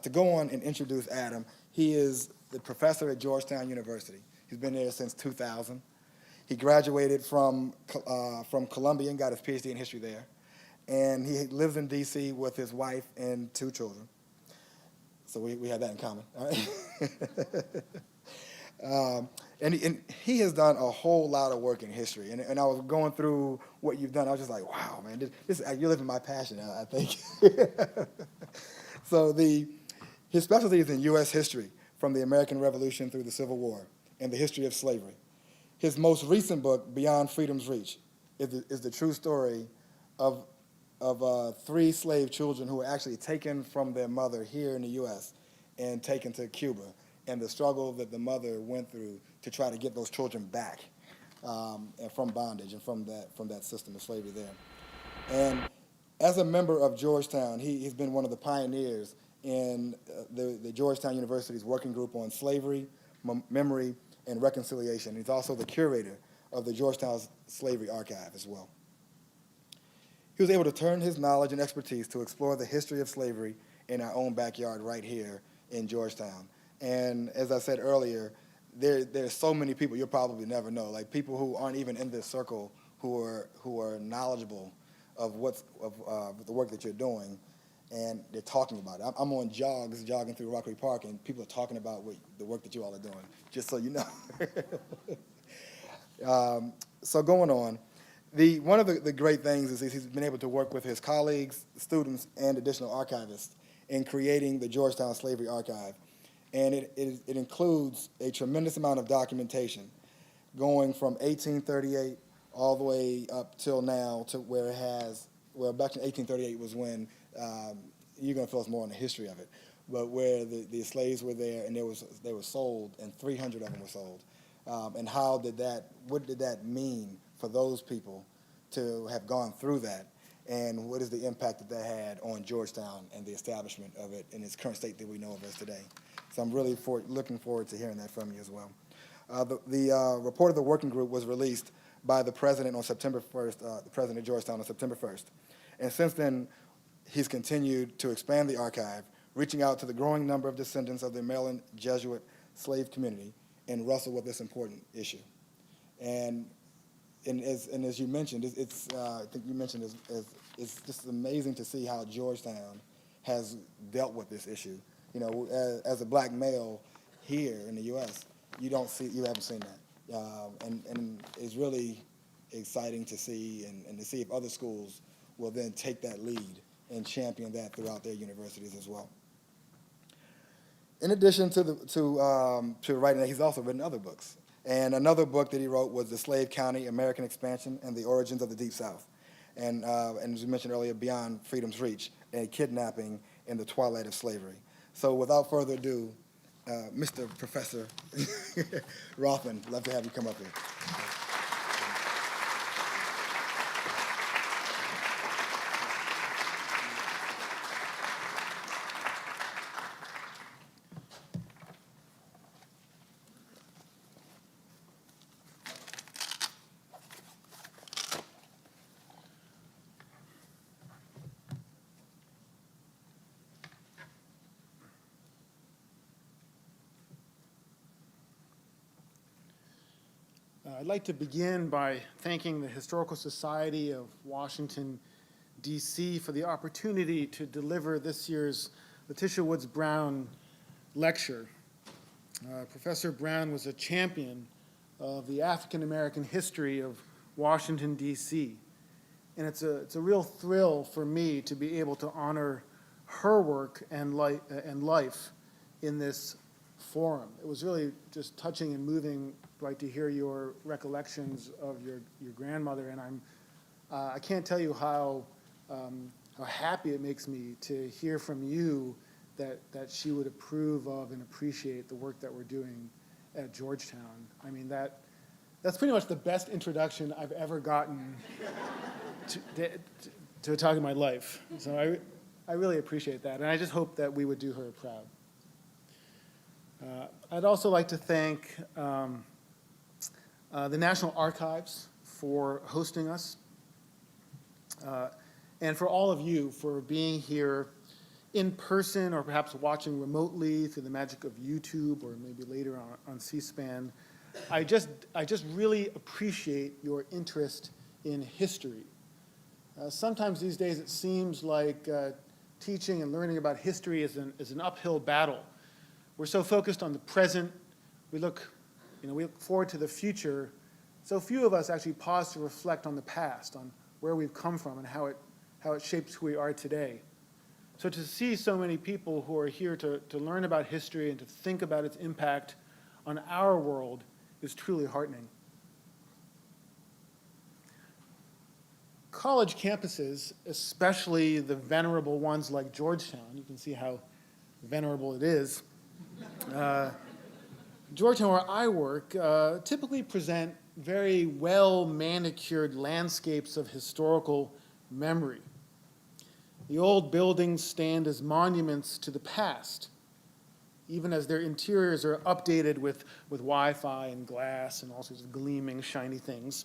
to go on and introduce Adam, he is the professor at Georgetown University. He's been there since 2000. He graduated from Columbia and got his PhD in history there. And he lives in D.C. with his wife and 2 children. So we have that in common. All right? And he has done a whole lot of work in history. And I was going through what you've done. I was just like, wow, man, you're living my passion, I think. So his specialty is in U.S. history, from the American Revolution through the Civil War, and the history of slavery. His most recent book, Beyond Freedom's Reach, is the true story of 3 slave children who were actually taken from their mother here in the U.S. and taken to Cuba, and the struggle that the mother went through to try to get those children back and from bondage and from that system of slavery there. And as a member of Georgetown, he's been one of the pioneers in the Georgetown University's working group on slavery, memory, and reconciliation. He's also the curator of the Georgetown Slavery Archive as well. He was able to turn his knowledge and expertise to explore the history of slavery in our own backyard right here in Georgetown. And as I said earlier, there's so many people you'll probably never know, like people who aren't even in this circle who are knowledgeable of the work that you're doing, and they're talking about it. I'm on jogging through Rockery Park, and people are talking about the work that you all are doing, just so you know. So going on, one of the great things is he's been able to work with his colleagues, students, and additional archivists in creating the Georgetown Slavery Archive. And it includes a tremendous amount of documentation, going from 1838 all the way up till now to where back in 1838 was when, you're going to fill us more on the history of it, but where the slaves were there and they were sold, and 300 of them were sold. And what did that mean for those people to have gone through that, and what is the impact that had on Georgetown and the establishment of it in its current state that we know of as today. So I'm really looking forward to hearing that from you as well. The report of the working group was released by the president on September 1st, the president of Georgetown on September 1st. And since then, he's continued to expand the archive, reaching out to the growing number of descendants of the Maryland Jesuit slave community and wrestle with this important issue. And as you mentioned, I think you mentioned it's just amazing to see how Georgetown has dealt with this issue. You know, as a black male here in the U.S., you haven't seen that, and it's really exciting to see, and to see if other schools will then take that lead and champion that throughout their universities as well. In addition to writing that, he's also written other books. And another book that he wrote was The Slave County, American Expansion and the Origins of the Deep South. And as we mentioned earlier, Beyond Freedom's Reach, a kidnapping in the twilight of slavery. So without further ado, Mr. Professor Rothman, love to have you come up here. I'd like to begin by thanking the Historical Society of Washington, D.C. for the opportunity to deliver this year's Letitia Woods Brown lecture. Professor Brown was a champion of the African-American history of Washington, D.C. And it's a real thrill for me to be able to honor her work and life in this forum. It was really just touching and moving, right, to hear your recollections of your grandmother, and I can't tell you how happy it makes me to hear from you that she would approve of and appreciate the work that we're doing at Georgetown. I mean, that's pretty much the best introduction I've ever gotten to a talk in my life. So I really appreciate that, and I just hope that we would do her proud. I'd also like to thank the National Archives for hosting us, and for all of you for being here in person or perhaps watching remotely through the magic of YouTube or maybe later on C-SPAN, I just really appreciate your interest in history. Sometimes these days it seems like teaching and learning about history is an uphill battle. We're so focused on the present, we look forward to the future. So few of us actually pause to reflect on the past, on where we've come from and how it shapes who we are today. So to see so many people who are here to learn about history and to think about its impact on our world is truly heartening. College campuses, especially the venerable ones like Georgetown, you can see how venerable it is. Georgetown, where I work, typically present very well-manicured landscapes of historical memory. The old buildings stand as monuments to the past, even as their interiors are updated with Wi-Fi and glass and all sorts of gleaming, shiny things.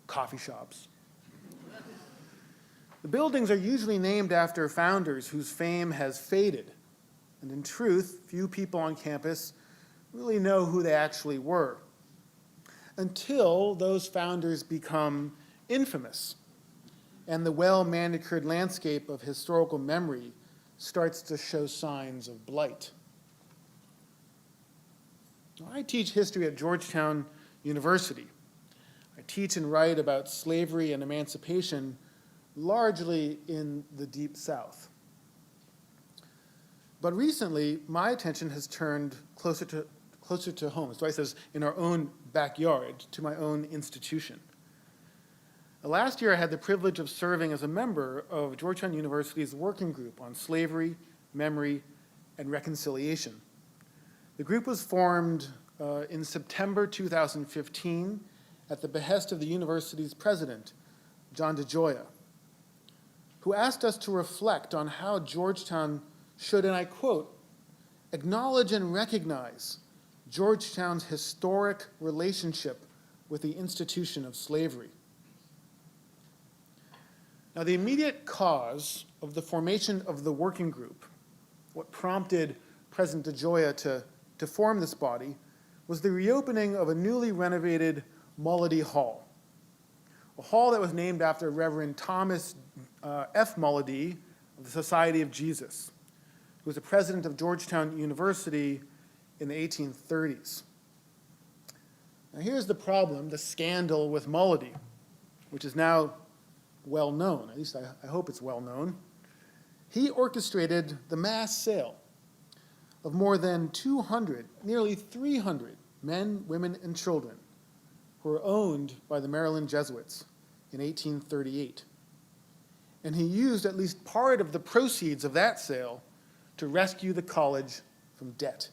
Coffee shops. The buildings are usually named after founders whose fame has faded. And in truth, few people on campus really know who they actually were, until those founders become infamous and the well-manicured landscape of historical memory starts to show signs of blight. I teach history at Georgetown University. I teach and write about slavery and emancipation largely in the Deep South. But recently, my attention has turned closer to home, so I says in our own backyard, to my own institution. Last year, I had the privilege of serving as a member of Georgetown University's working group on slavery, memory, and reconciliation. The group was formed in September 2015 at the behest of the university's president, John DeGioia, who asked us to reflect on how Georgetown should, and I quote, acknowledge and recognize Georgetown's historic relationship with the institution of slavery. Now, the immediate cause of the formation of the working group, what prompted President DeGioia to form this body, was the reopening of a newly renovated Mulledy Hall, a hall that was named after Reverend Thomas F. Mulledy of the Society of Jesus, who was the president of Georgetown University in the 1830s. Now here's the problem, the scandal with Mulledy, which is now well known, at least I hope it's well known. He orchestrated the mass sale of more than 200, nearly 300 men, women, and children who were owned by the Maryland Jesuits in 1838. And he used at least part of the proceeds of that sale to rescue the college from debt.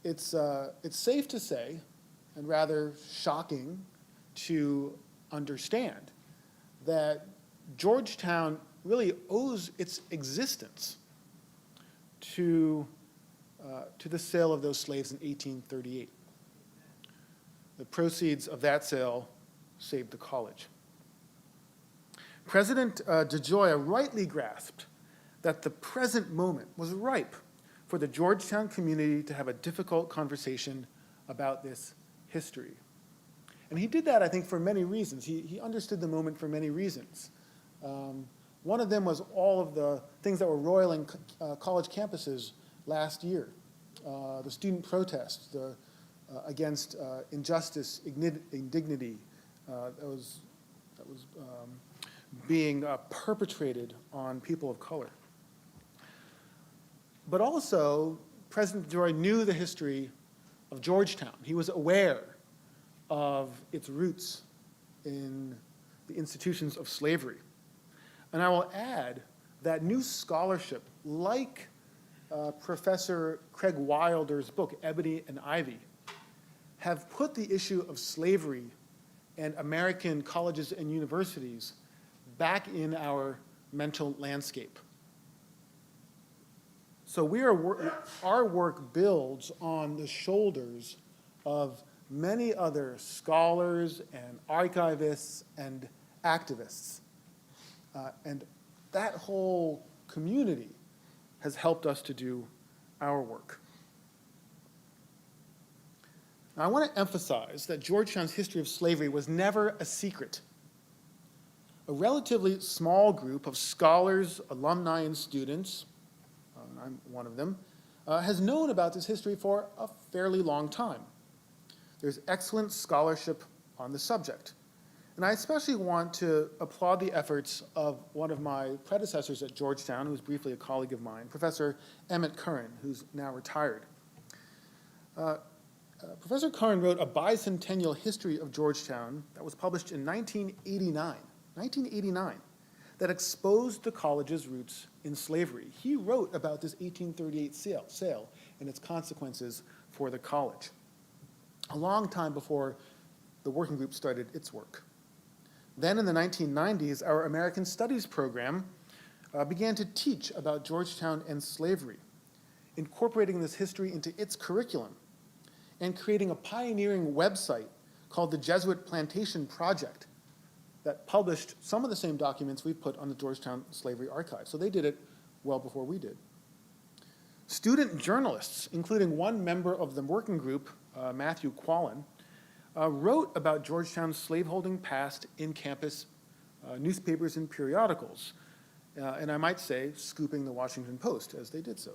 It's safe to say, and rather shocking to understand, that Georgetown really owes its existence to the sale of those slaves in 1838. The proceeds of that sale saved the college. President DeGioia rightly grasped that the present moment was ripe for the Georgetown community to have a difficult conversation about this history. And he did that, I think, for many reasons. He understood the moment for many reasons. One of them was all of the things that were roiling college campuses last year. The student protests against injustice, indignity that was being perpetrated on people of color. But also, President DeGioia knew the history of Georgetown. He was aware of its roots in the institutions of slavery. And I will add that new scholarship, like Professor Craig Wilder's book, Ebony and Ivy, have put the issue of slavery and American colleges and universities back in our mental landscape. So our work builds on the shoulders of many other scholars and archivists and activists. And that whole community has helped us to do our work. Now, I want to emphasize that Georgetown's history of slavery was never a secret. A relatively small group of scholars, alumni, and students, I'm one of them, has known about this history for a fairly long time. There's excellent scholarship on the subject. And I especially want to applaud the efforts of one of my predecessors at Georgetown, who was briefly a colleague of mine, Professor Emmett Curran, who's now retired. Professor Curran wrote a bicentennial history of Georgetown that was published in 1989, that exposed the college's roots in slavery. He wrote about this 1838 sale and its consequences for the college, a long time before the working group started its work. Then in the 1990s, our American Studies program began to teach about Georgetown and slavery, incorporating this history into its curriculum and creating a pioneering website called the Jesuit Plantation Project that published some of the same documents we put on the Georgetown Slavery Archive. So they did it well before we did. Student journalists, including one member of the working group, Matthew Quallen, wrote about Georgetown's slaveholding past in campus newspapers and periodicals, and I might say, scooping the Washington Post as they did so.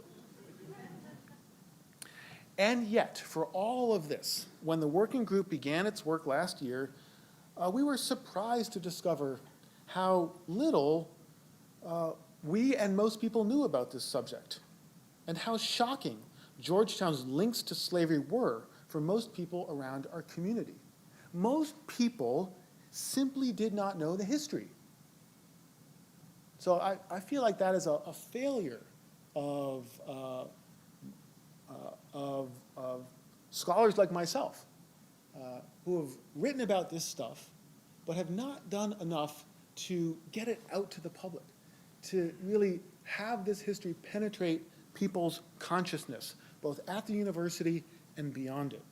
And yet, for all of this, when the working group began its work last year, we were surprised to discover how little we and most people knew about this subject, and how shocking Georgetown's links to slavery were for most people around our community. Most people simply did not know the history. So I feel like that is a failure of scholars like myself who have written about this stuff but have not done enough to get it out to the public, to really have this history penetrate people's consciousness, both at the university and beyond it.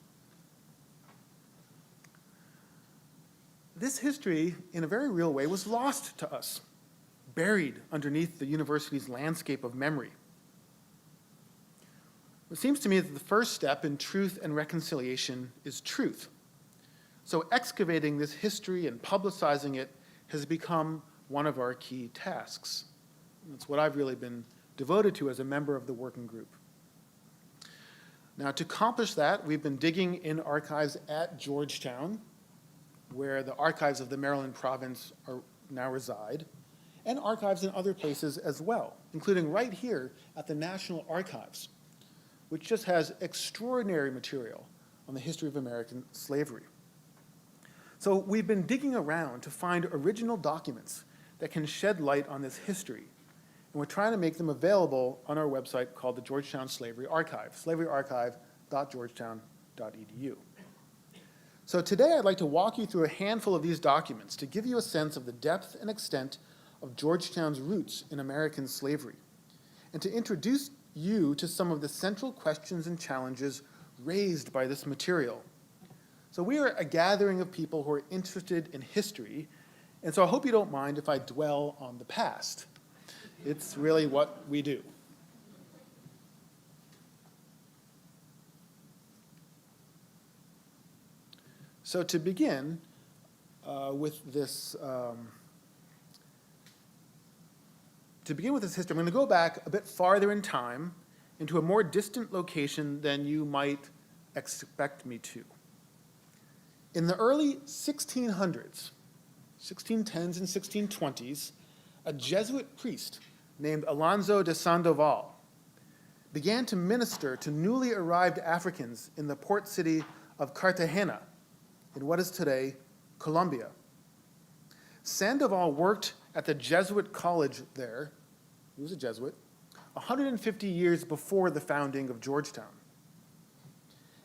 This history, in a very real way, was lost to us, buried underneath the university's landscape of memory. It seems to me that the first step in truth and reconciliation is truth. So excavating this history and publicizing it has become one of our key tasks. That's what I've really been devoted to as a member of the working group. Now, to accomplish that, we've been digging in archives at Georgetown, where the archives of the Maryland province now reside, and archives in other places as well, including right here at the National Archives, which just has extraordinary material on the history of American slavery. So we've been digging around to find original documents that can shed light on this history, and we're trying to make them available on our website called the Georgetown Slavery Archive, slaveryarchive.georgetown.edu. So today I'd like to walk you through a handful of these documents to give you a sense of the depth and extent of Georgetown's roots in American slavery, and to introduce you to some of the central questions and challenges raised by this material. So we are a gathering of people who are interested in history, and so I hope you don't mind if I dwell on the past. It's really what we do. So to begin with this history, I'm going to go back a bit farther in time into a more distant location than you might expect me to. In the early 1600s, 1610s and 1620s, a Jesuit priest named Alonso de Sandoval began to minister to newly arrived Africans in the port city of Cartagena, in what is today Colombia. Sandoval worked at the Jesuit college there, he was a Jesuit, 150 years before the founding of Georgetown.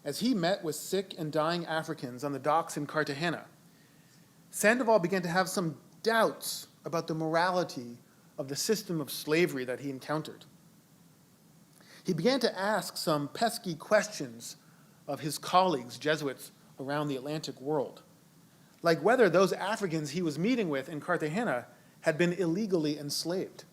As he met with sick and dying Africans on the docks in Cartagena, Sandoval began to have some doubts about the morality of the system of slavery that he encountered. He began to ask some pesky questions of his colleagues, Jesuits, around the Atlantic world, like whether those Africans he was meeting with in Cartagena had been illegally enslaved.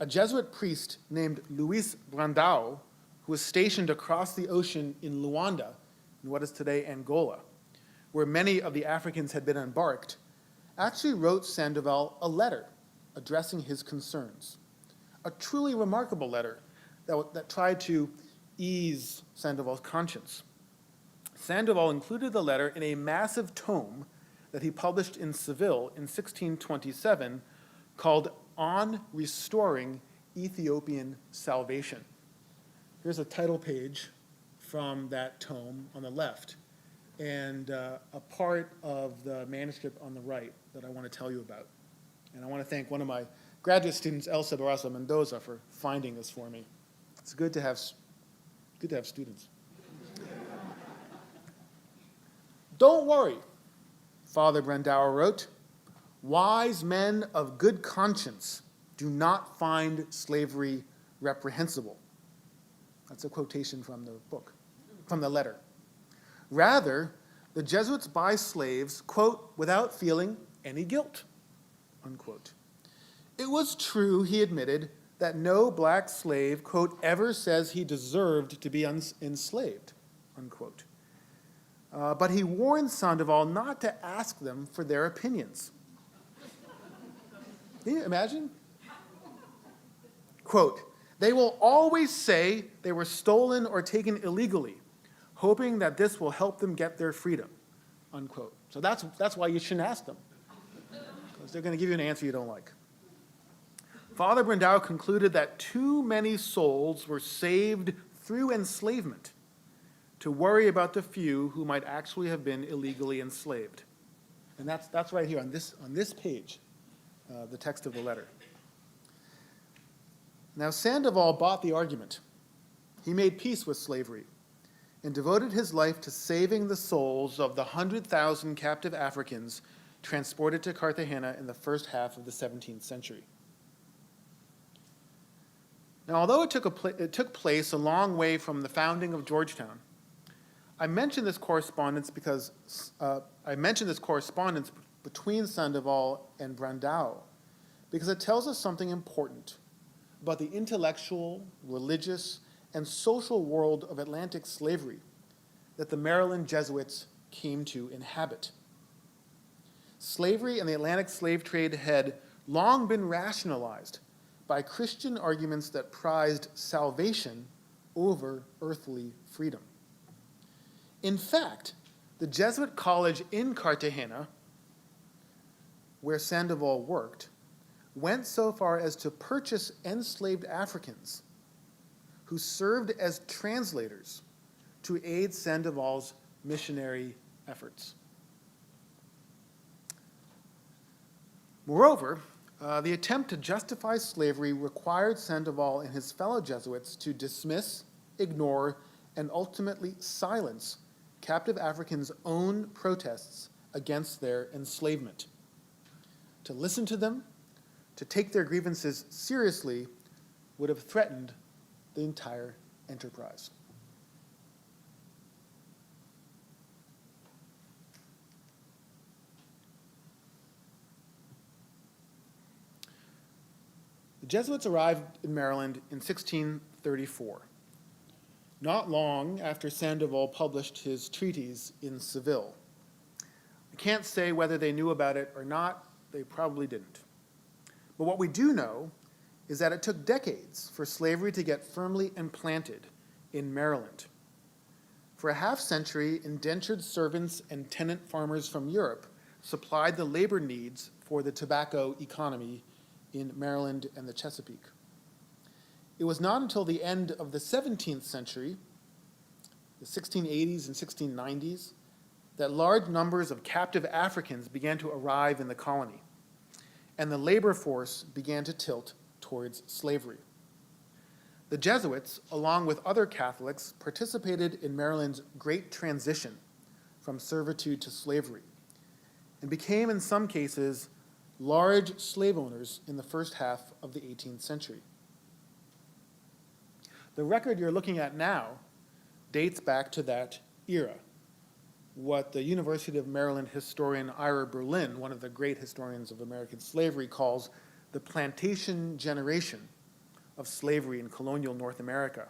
a Jesuit priest named Luis Brandao, who was stationed across the ocean in Luanda, in what is today Angola, where many of the Africans had been embarked, actually wrote Sandoval a letter addressing his concerns. A truly remarkable letter that tried to ease Sandoval's conscience. Sandoval included the letter in a massive tome that he published in Seville in 1627 called On Restoring Ethiopian Salvation. Here's a title page from that tome on the left, and a part of the manuscript on the right that I want to tell you about. And I want to thank one of my graduate students, Elsa Barraza Mendoza, for finding this for me. It's good to have students. Don't worry, Father Brandauer wrote, wise men of good conscience do not find slavery reprehensible. That's a quotation from the book, from the letter. Rather, the Jesuits buy slaves, quote, without feeling any guilt, unquote. It was true, he admitted, that no black slave, quote, ever says he deserved to be enslaved, unquote. But he warned Sandoval not to ask them for their opinions. Can you imagine? Quote, they will always say they were stolen or taken illegally, hoping that this will help them get their freedom, unquote. So that's why you shouldn't ask them, because they're going to give you an answer you don't like. Father Brandau concluded that too many souls were saved through enslavement to worry about the few who might actually have been illegally enslaved. And that's right here on this page, the text of the letter. Now, Sandoval bought the argument. He made peace with slavery and devoted his life to saving the souls of the 100,000 captive Africans transported to Cartagena in the first half of the 17th century. Now, although it took place a long way from the founding of Georgetown, I mention this correspondence between Sandoval and Brandau because it tells us something important about the intellectual, religious, and social world of Atlantic slavery that the Maryland Jesuits came to inhabit. Slavery and the Atlantic slave trade had long been rationalized by Christian arguments that prized salvation over earthly freedom. In fact, the Jesuit college in Cartagena, where Sandoval worked, went so far as to purchase enslaved Africans who served as translators to aid Sandoval's missionary efforts. Moreover, the attempt to justify slavery required Sandoval and his fellow Jesuits to dismiss, ignore, and ultimately silence captive Africans' own protests against their enslavement. To listen to them, to take their grievances seriously, would have threatened the entire enterprise. The Jesuits arrived in Maryland in 1634, not long after Sandoval published his treatise in Seville. I can't say whether they knew about it or not. They probably didn't. But what we do know is that it took decades for slavery to get firmly implanted in Maryland. For a half century, indentured servants and tenant farmers from Europe supplied the labor needs for the tobacco economy in Maryland and the Chesapeake. It was not until the end of the 17th century, the 1680s and 1690s, that large numbers of captive Africans began to arrive in the colony, and the labor force began to tilt towards slavery. The Jesuits, along with other Catholics, participated in Maryland's Great Transition from servitude to slavery, and became, in some cases, large slave owners in the first half of the 18th century. The record you're looking at now dates back to that era, what the University of Maryland historian Ira Berlin, one of the great historians of American slavery, calls the plantation generation of slavery in colonial North America.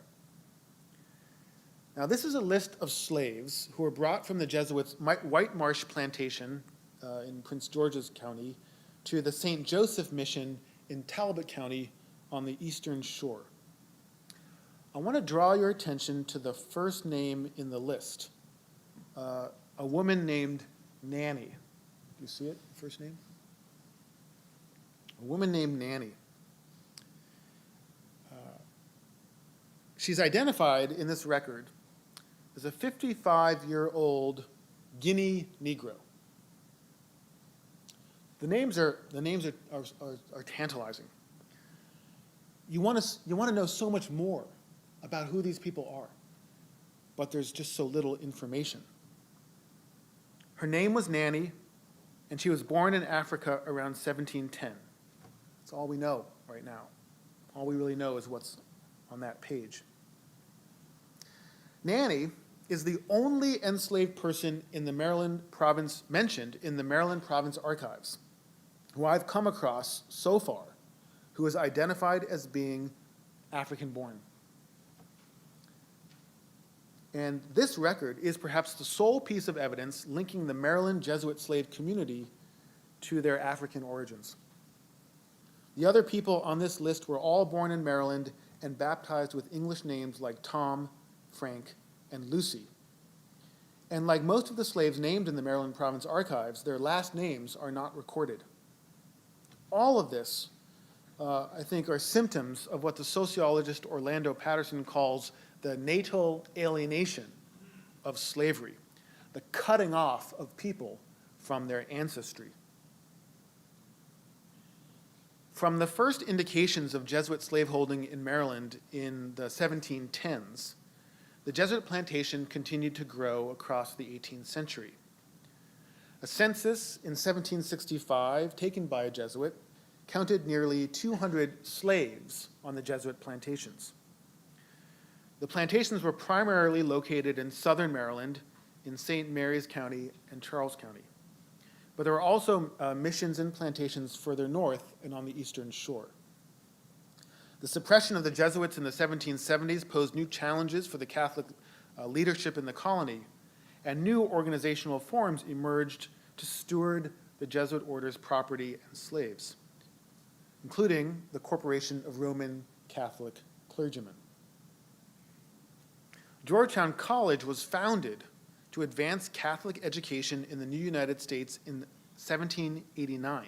Now, this is a list of slaves who were brought from the Jesuits' White Marsh Plantation in Prince George's County to the St. Joseph Mission in Talbot County on the eastern shore. I want to draw your attention to the first name in the list, a woman named Nanny. Do you see it, first name? A woman named Nanny. She's identified in this record as a 55-year-old Guinea Negro. The names are tantalizing. You want to know so much more about who these people are, but there's just so little information. Her name was Nanny, and she was born in Africa around 1710. That's all we know right now. All we really know is what's on that page. Nanny is the only enslaved person in the Maryland province mentioned in the Maryland Province Archives who I've come across so far who is identified as being African-born. And this record is perhaps the sole piece of evidence linking the Maryland Jesuit slave community to their African origins. The other people on this list were all born in Maryland and baptized with English names like Tom, Frank, and Lucy. And like most of the slaves named in the Maryland Province Archives, their last names are not recorded. All of this, I think, are symptoms of what the sociologist Orlando Patterson calls the natal alienation of slavery, the cutting off of people from their ancestry. From the first indications of Jesuit slaveholding in Maryland in the 1710s, the Jesuit plantation continued to grow across the 18th century. A census in 1765, taken by a Jesuit, counted nearly 200 slaves on the Jesuit plantations. The plantations were primarily located in southern Maryland, in St. Mary's County and Charles County. But there were also missions and plantations further north and on the eastern shore. The suppression of the Jesuits in the 1770s posed new challenges for the Catholic leadership in the colony, and new organizational forms emerged to steward the Jesuit order's property and slaves, including the Corporation of Roman Catholic Clergymen. Georgetown College was founded to advance Catholic education in the new United States in 1789,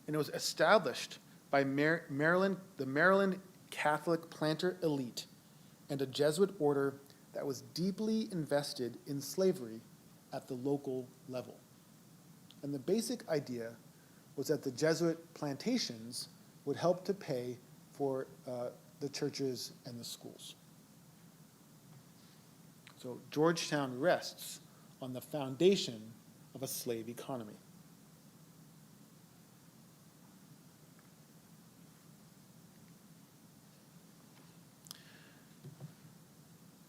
and it was established by the Maryland Catholic planter elite and a Jesuit order that was deeply invested in slavery at the local level. And the basic idea was that the Jesuit plantations would help to pay for the churches and the schools. So Georgetown rests on the foundation of a slave economy.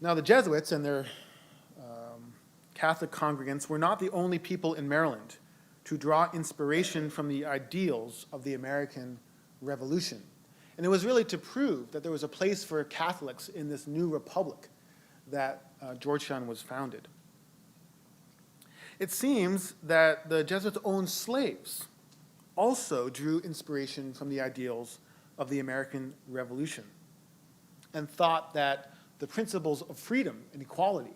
Now, the Jesuits and their Catholic congregants were not the only people in Maryland to draw inspiration from the ideals of the American Revolution. And it was really to prove that there was a place for Catholics in this new republic that Georgetown was founded. It seems that the Jesuits' own slaves also drew inspiration from the ideals of the American Revolution and thought that the principles of freedom and equality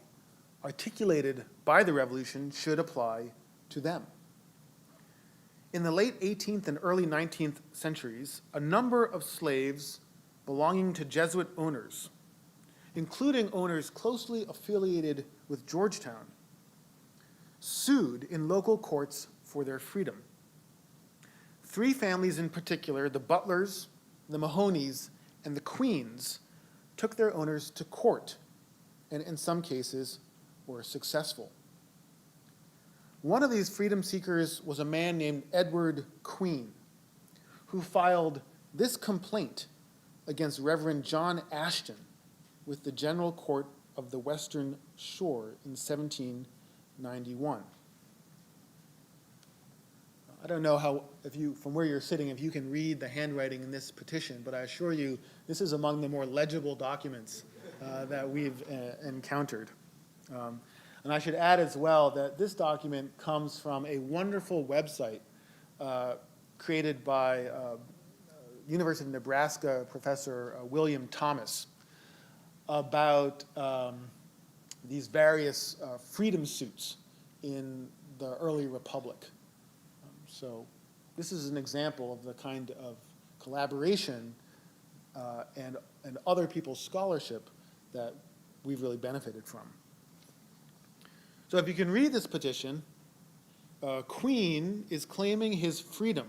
articulated by the Revolution should apply to them. In the late 18th and early 19th centuries, a number of slaves belonging to Jesuit owners, including owners closely affiliated with Georgetown, sued in local courts for their freedom. Three families in particular, the Butlers, the Mahoneys, and the Queens, took their owners to court, and in some cases were successful. One of these freedom seekers was a man named Edward Queen, who filed this complaint against Reverend John Ashton with the General Court of the Western Shore in 1791. I don't know how, if you, from where you're sitting, if you can read the handwriting in this petition, but I assure you, this is among the more legible documents that we've encountered. And I should add as well that this document comes from a wonderful website created by University of Nebraska professor William Thomas about these various freedom suits in the early republic. So this is an example of the kind of collaboration and other people's scholarship that we've really benefited from. So if you can read this petition, Queen is claiming his freedom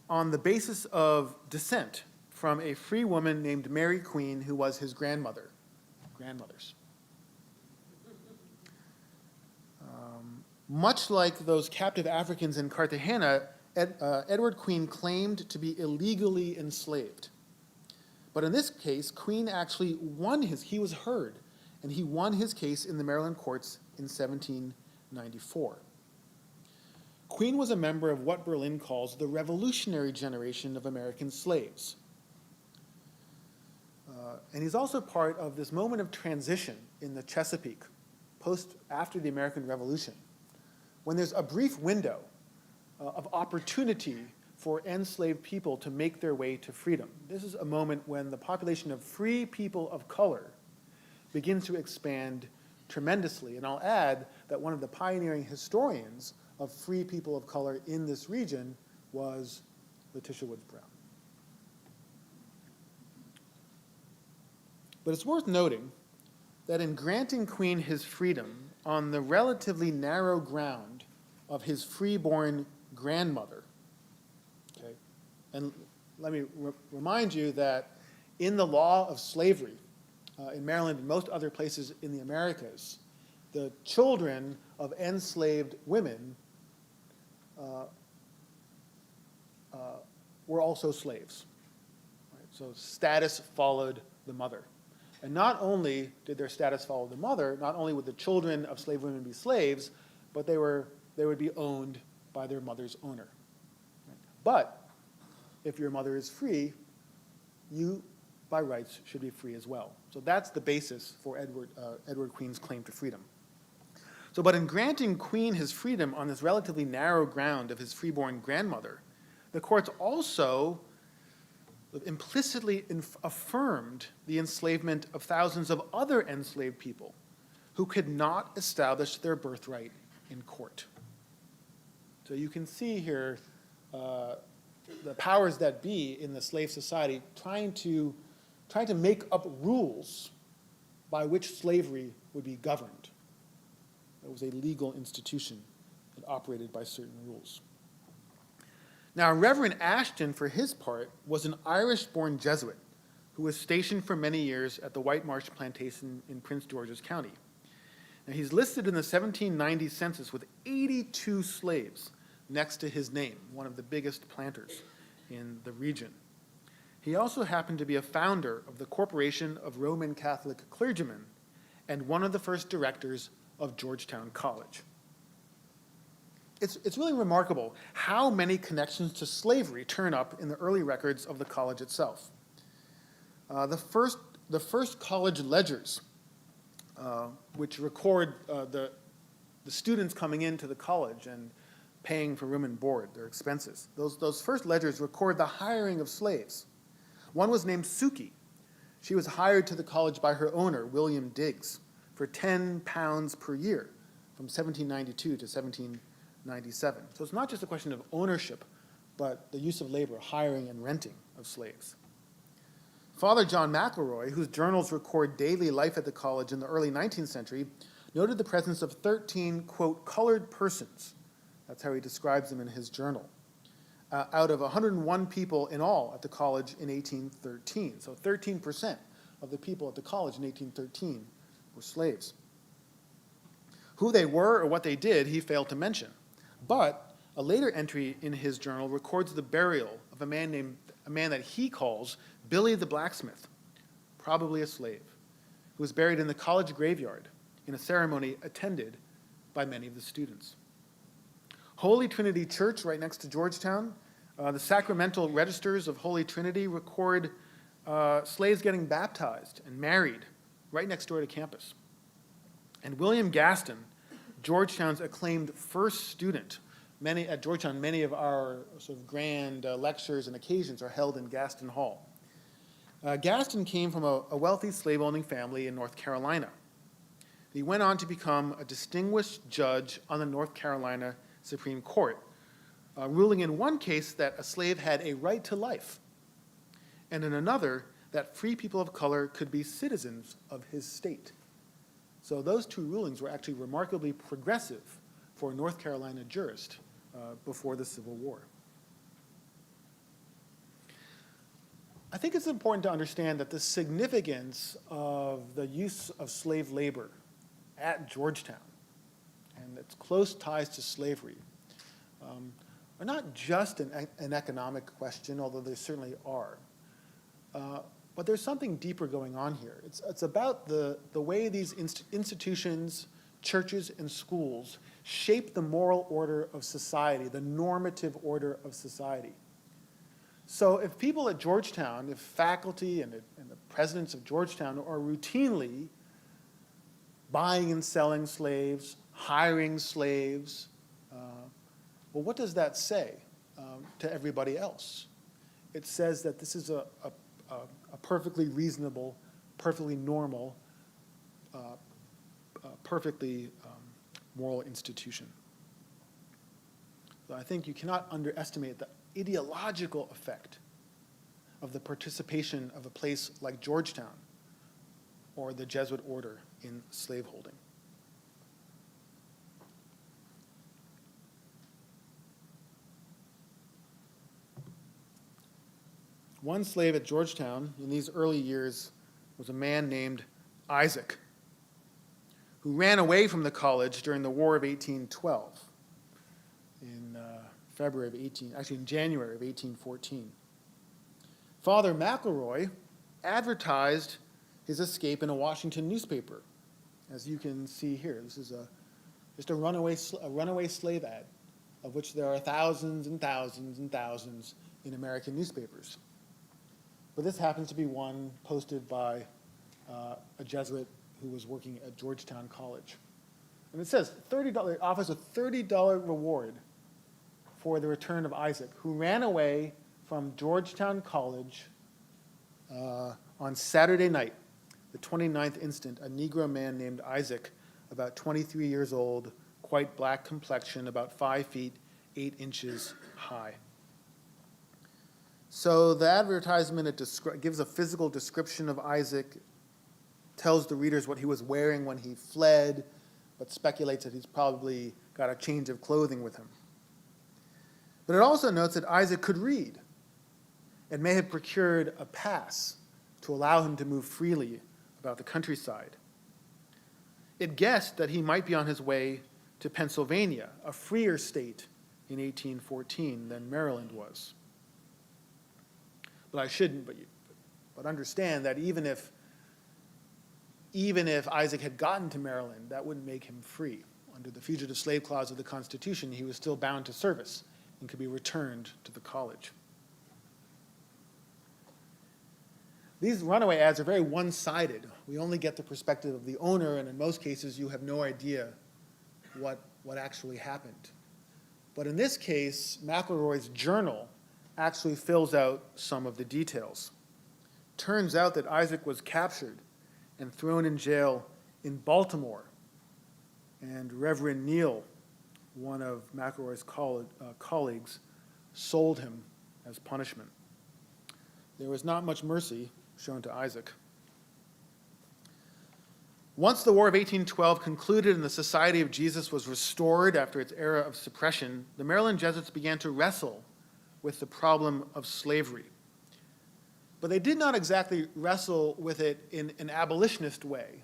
on the basis of descent from a free woman named Mary Queen, who was his grandmother. Grandmothers. Much like those captive Africans in Cartagena, Edward Queen claimed to be illegally enslaved. But in this case, Queen actually won he was heard, and he won his case in the Maryland courts in 1794. Queen was a member of what Berlin calls the revolutionary generation of American slaves. And he's also part of this moment of transition in the Chesapeake, after the American Revolution, when there's a brief window of opportunity for enslaved people to make their way to freedom. This is a moment when the population of free people of color begins to expand tremendously. And I'll add that one of the pioneering historians of free people of color in this region was Letitia Woods Brown. But it's worth noting that in granting Queen his freedom on the relatively narrow ground of his freeborn grandmother, okay? And let me remind you that in the law of slavery, in Maryland and most other places in the Americas, the children of enslaved women were also slaves. Right? So status followed the mother. And not only did their status follow the mother, not only would the children of slave women be slaves, but they would be owned by their mother's owner. Right? But if your mother is free, you, by rights, should be free as well. So that's the basis for Edward Queen's claim to freedom. So, but in granting Queen his freedom on this relatively narrow ground of his freeborn grandmother, the courts also implicitly affirmed the enslavement of thousands of other enslaved people who could not establish their birthright in court. So you can see here the powers that be in the slave society trying to make up rules by which slavery would be governed. It was a legal institution that operated by certain rules. Now, Reverend Ashton, for his part, was an Irish-born Jesuit who was stationed for many years at the White Marsh Plantation in Prince George's County. Now, he's listed in the 1790 census with 82 slaves next to his name, one of the biggest planters in the region. He also happened to be a founder of the Corporation of Roman Catholic Clergymen and one of the first directors of Georgetown College. It's really remarkable how many connections to slavery turn up in the early records of the college itself. The first college ledgers, which record the students coming into the college and paying for room and board, their expenses. Those first ledgers record the hiring of slaves. One was named Suki. She was hired to the college by her owner, William Diggs, for 10 pounds per year from 1792 to 1797. So it's not just a question of ownership, but the use of labor, hiring and renting of slaves. Father John McElroy, whose journals record daily life at the college in the early 19th century, noted the presence of 13, quote, colored persons. That's how he describes them in his journal. Out of 101 people in all at the college in 1813. So 13% of the people at the college in 1813 were slaves. Who they were or what they did, he failed to mention. But a later entry in his journal records the burial of a man that he calls Billy the Blacksmith, probably a slave, who was buried in the college graveyard in a ceremony attended by many of the students. Holy Trinity Church, right next to Georgetown, the sacramental registers of Holy Trinity record slaves getting baptized and married right next door to campus. And William Gaston, Georgetown's acclaimed first student, at Georgetown, many of our sort of grand lectures and occasions are held in Gaston Hall. Gaston came from a wealthy slave-owning family in North Carolina. He went on to become a distinguished judge on the North Carolina Supreme Court, ruling in one case that a slave had a right to life, and in another that free people of color could be citizens of his state. So those two rulings were actually remarkably progressive for a North Carolina jurist before the Civil War. I think it's important to understand that the significance of the use of slave labor at Georgetown and its close ties to slavery are not just an economic question, although they certainly are. But there's something deeper going on here. It's about the way these institutions, churches, and schools shape the moral order of society, the normative order of society. So if people at Georgetown, if faculty and the presidents of Georgetown are routinely buying and selling slaves, hiring slaves, well, what does that say to everybody else? It says that this is a perfectly reasonable, perfectly normal, perfectly moral institution. So I think you cannot underestimate the ideological effect of the participation of a place like Georgetown or the Jesuit order in slaveholding. One slave at Georgetown in these early years was a man named Isaac, who ran away from the college during the War of 1812 in January of 1814. Father McElroy advertised his escape in a Washington newspaper, as you can see here. This is just a runaway slave ad, of which there are thousands and thousands and thousands in American newspapers. But this happens to be one posted by a Jesuit who was working at Georgetown College. And it says, offers a $30 reward for the return of Isaac, who ran away from Georgetown College on Saturday night, the 29th instant. A Negro man named Isaac, about 23 years old, quite black complexion, about 5 feet, 8 inches high. So the advertisement, it gives a physical description of Isaac, tells the readers what he was wearing when he fled, but speculates that he's probably got a change of clothing with him. But it also notes that Isaac could read and may have procured a pass to allow him to move freely about the countryside. It guessed that he might be on his way to Pennsylvania, a freer state in 1814 than Maryland was. But understand that even if Isaac had gotten to Maryland, that wouldn't make him free. Under the Fugitive Slave Clause of the Constitution, he was still bound to service and could be returned to the college. These runaway ads are very one-sided. We only get the perspective of the owner, and in most cases, you have no idea what actually happened. But in this case, McElroy's journal actually fills out some of the details. Turns out that Isaac was captured and thrown in jail in Baltimore, and Reverend Neal, one of McElroy's colleagues, sold him as punishment. There was not much mercy shown to Isaac. Once the War of 1812 concluded and the Society of Jesus was restored after its era of suppression, the Maryland Jesuits began to wrestle with the problem of slavery. But they did not exactly wrestle with it in an abolitionist way,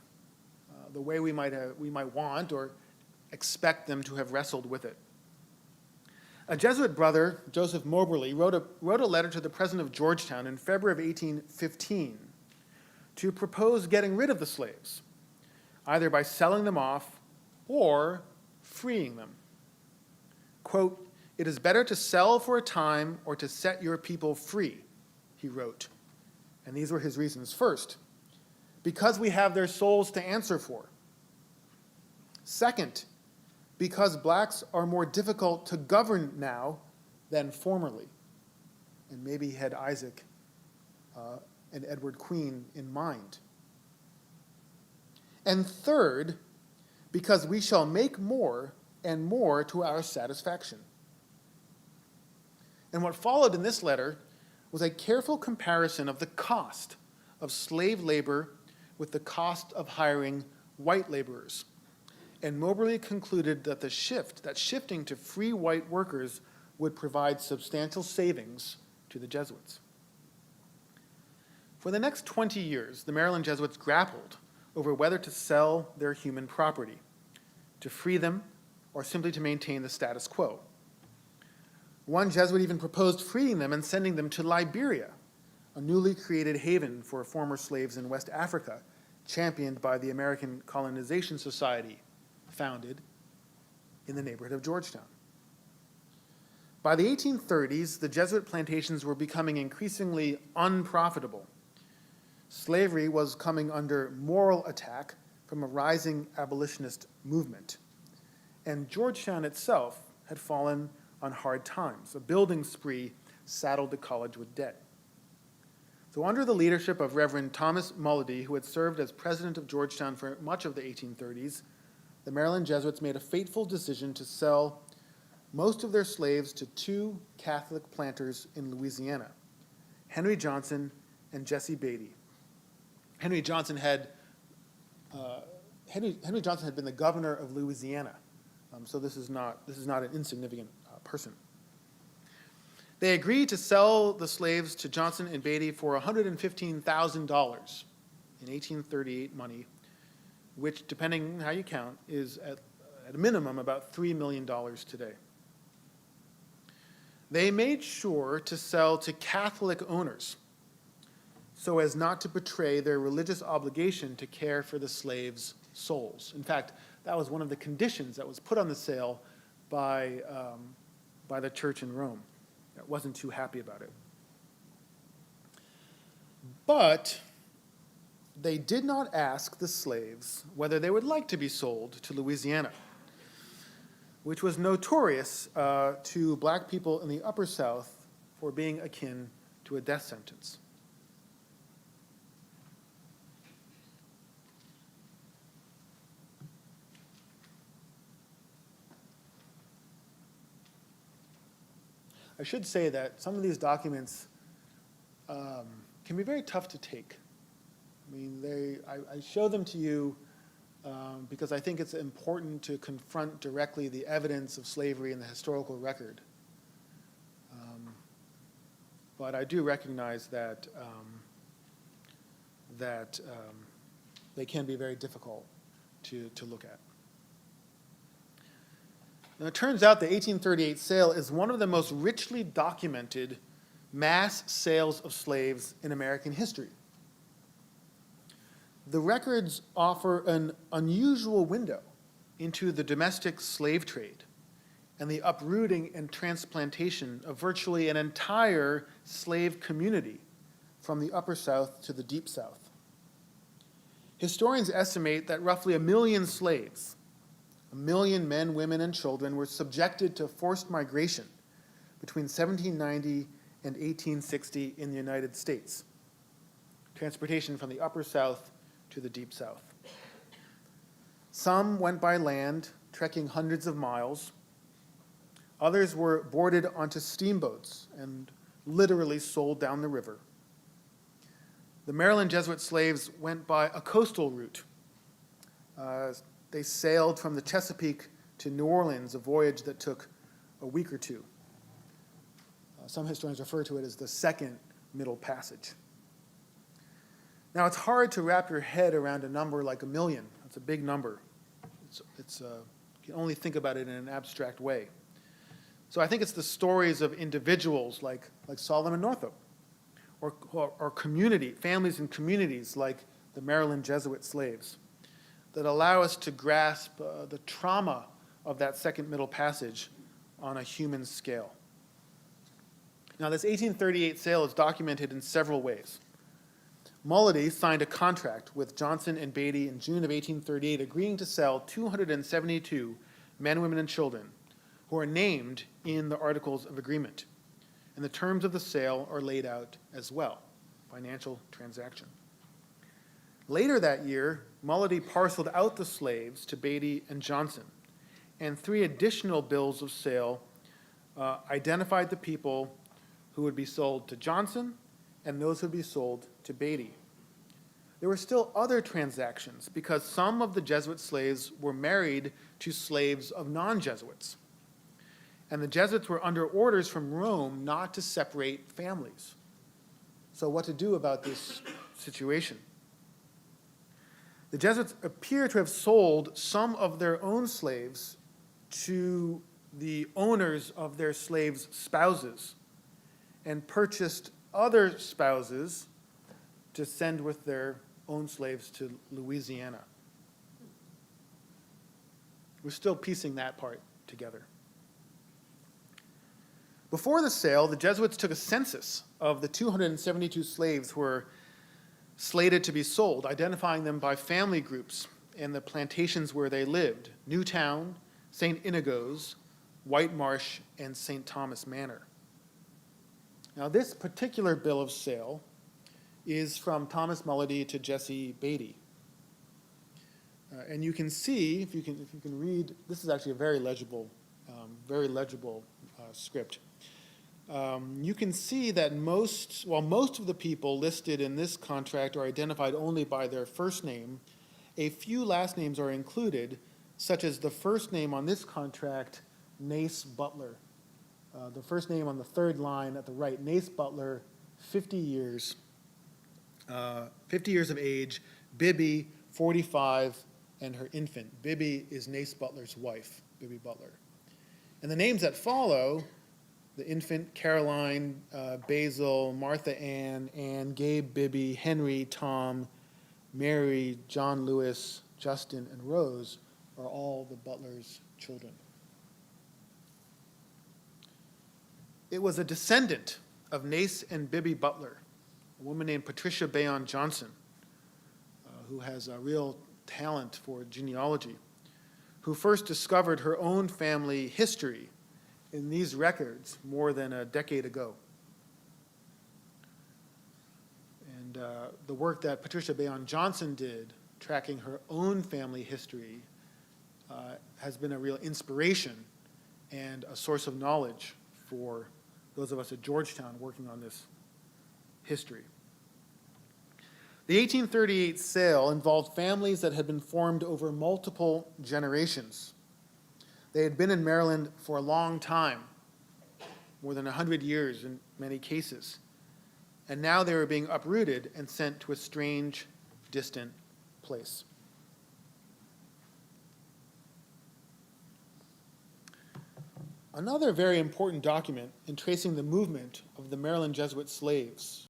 the way we might want or expect them to have wrestled with it. A Jesuit brother, Joseph Moberly, wrote a letter to the president of Georgetown in February of 1815 to propose getting rid of the slaves, either by selling them off or freeing them. quote, "It is better to sell for a time or to set your people free," he wrote. And these were his reasons. First, because we have their souls to answer for. Second, because blacks are more difficult to govern now than formerly. And maybe he had Isaac and Edward Queen in mind. And third, because we shall make more and more to our satisfaction. And what followed in this letter was a careful comparison of the cost of slave labor with the cost of hiring white laborers. And Moberly concluded that shifting to free white workers would provide substantial savings to the Jesuits. For the next 20 years, the Maryland Jesuits grappled over whether to sell their human property, to free them, or simply to maintain the status quo. One Jesuit even proposed freeing them and sending them to Liberia, a newly created haven for former slaves in West Africa, championed by the American Colonization Society, founded in the neighborhood of Georgetown. By the 1830s, the Jesuit plantations were becoming increasingly unprofitable. Slavery was coming under moral attack from a rising abolitionist movement. And Georgetown itself had fallen on hard times. A building spree saddled the college with debt. So under the leadership of Reverend Thomas Mulledy, who had served as president of Georgetown for much of the 1830s, the Maryland Jesuits made a fateful decision to sell most of their slaves to two Catholic planters in Louisiana, Henry Johnson and Jesse Beatty. Henry Johnson had been the governor of Louisiana, so this is not an insignificant person. They agreed to sell the slaves to Johnson and Beatty for $115,000 in 1838 money, which, depending on how you count, is at a minimum about $3 million today. They made sure to sell to Catholic owners so as not to betray their religious obligation to care for the slaves' souls. In fact, that was one of the conditions that was put on the sale by the church in Rome. It wasn't too happy about it. But they did not ask the slaves whether they would like to be sold to Louisiana, which was notorious to black people in the Upper South for being akin to a death sentence. I should say that some of these documents can be very tough to take. I mean, I show them to you because I think it's important to confront directly the evidence of slavery in the historical record. But I do recognize that they can be very difficult to look at. Now, it turns out the 1838 sale is one of the most richly documented mass sales of slaves in American history. The records offer an unusual window into the domestic slave trade and the uprooting and transplantation of virtually an entire slave community from the Upper South to the Deep South. Historians estimate that roughly 1 million slaves, 1 million men, women, and children, were subjected to forced migration between 1790 and 1860 in the United States. Transportation from the Upper South to the Deep South. Some went by land, trekking hundreds of miles. Others were boarded onto steamboats and literally sold down the river. The Maryland Jesuit slaves went by a coastal route. They sailed from the Chesapeake to New Orleans, a voyage that took a week or two. Some historians refer to it as the Second Middle Passage. Now, it's hard to wrap your head around a number like 1 million. It's a big number. You can only think about it in an abstract way. So I think it's the stories of individuals like Solomon Northup, or families and communities like the Maryland Jesuit slaves, that allow us to grasp the trauma of that Second Middle Passage on a human scale. Now, this 1838 sale is documented in several ways. Mulledy signed a contract with Johnson and Beatty in June of 1838, agreeing to sell 272 men, women, and children who are named in the Articles of Agreement. And the terms of the sale are laid out as well, financial transaction. Later that year, Mulledy parceled out the slaves to Beatty and Johnson, and 3 additional bills of sale identified the people who would be sold to Johnson and those who would be sold to Beatty. There were still other transactions because some of the Jesuit slaves were married to slaves of non-Jesuits. And the Jesuits were under orders from Rome not to separate families. So what to do about this situation? The Jesuits appear to have sold some of their own slaves to the owners of their slaves' spouses and purchased other spouses to send with their own slaves to Louisiana. We're still piecing that part together. Before the sale, the Jesuits took a census of the 272 slaves who were slated to be sold, identifying them by family groups and the plantations where they lived: Newtown, St. Inigo's, White Marsh, and St. Thomas Manor. Now, this particular bill of sale is from Thomas Mulledy to Jesse Beatty. And you can see, if you can read, this is actually a very legible script. You can see that most of the people listed in this contract are identified only by their first name, a few last names are included, such as the first name on this contract, Nace Butler. The first name on the third line at the right, Nace Butler, 50 years of age, Bibby, 45, and her infant. Bibby is Nace Butler's wife, Bibby Butler. And the names that follow, the infant, Caroline, Basil, Martha Ann, Gabe, Bibby, Henry, Tom, Mary, John Lewis, Justin, and Rose, are all the Butler's children. It was a descendant of Nace and Bibby Butler, a woman named Patricia Bayon Johnson, who has a real talent for genealogy, who first discovered her own family history in these records more than a decade ago. And the work that Patricia Bayon Johnson did, tracking her own family history, has been a real inspiration and a source of knowledge for those of us at Georgetown working on this history. The 1838 sale involved families that had been formed over multiple generations. They had been in Maryland for a long time, more than 100 years in many cases, and now they were being uprooted and sent to a strange, distant place. Another very important document in tracing the movement of the Maryland Jesuit slaves